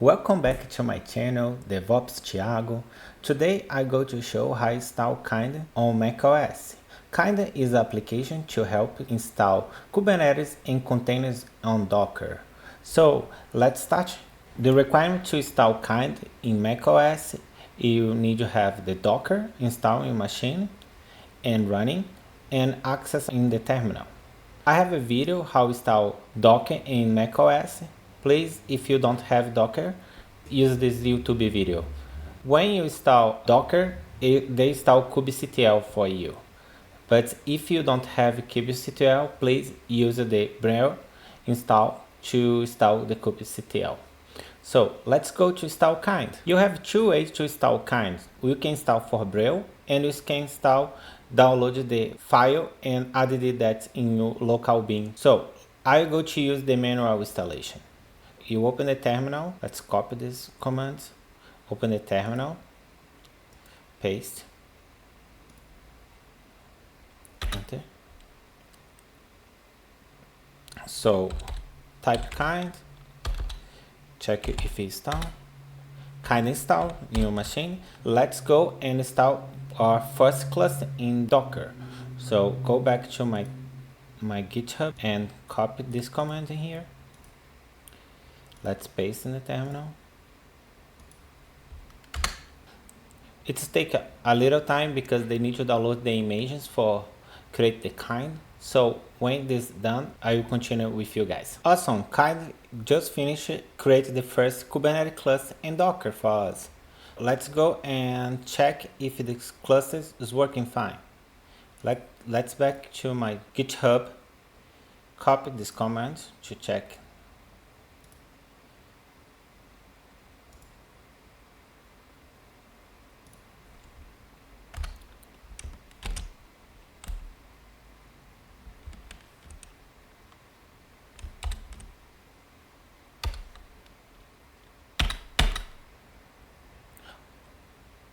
Welcome back to my channel, DevOps Thiago. Today I'm going to show how to install Kind on macOS. Kind is an application to help install Kubernetes and containers on Docker. So let's start. The requirement to install Kind in macOS, you need to have the Docker installed in your machine and running and access in the terminal. I have a video how to install Docker in macOS. Please, if you don't have Docker, use this YouTube video. When you install Docker, they install kubectl for you. But if you don't have kubectl, please use the Braille install to install the kubectl. So let's go to install Kind. You have two ways to install Kind. You can install for Braille and you can download the file and add that in your local bin. So I go to use the manual installation. You open the terminal. Let's copy this command. Open the terminal. Paste. Enter. So type Kind. Check if it's installed. Kind install in your machine. Let's go and install our first cluster in Docker. So go back to my GitHub and copy this command in here. Let's paste in the terminal. It's take a little time because they need to download the images for create the Kind. So when this is done, I will continue with you guys. Awesome, Kind just finished create the first Kubernetes cluster in Docker for us. Let's go and check if this cluster is working fine. Let's back to my GitHub, copy this command to check.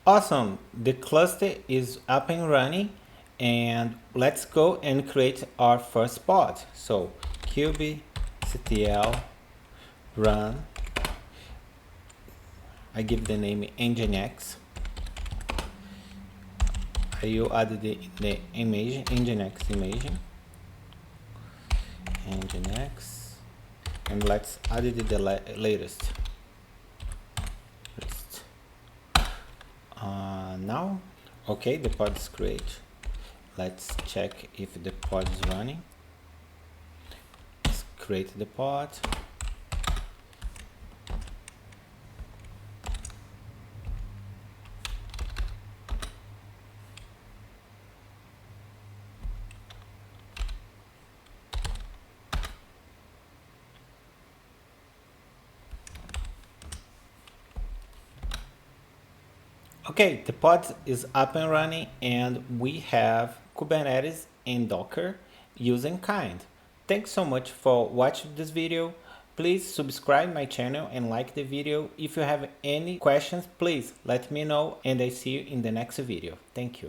Awesome, the cluster is up and running, and let's go and create our first pod. So kubectl run, I give the name nginx. I will add the image, nginx image, nginx, and let's add the latest. Now, okay, the pod is created. Let's check if the pod is running. Let's create the pod. Okay, the pod is up and running and we have Kubernetes and Docker using Kind. Thanks so much for watching this video. Please subscribe my channel and like the video. If you have any questions, please let me know and I see you in the next video. Thank you.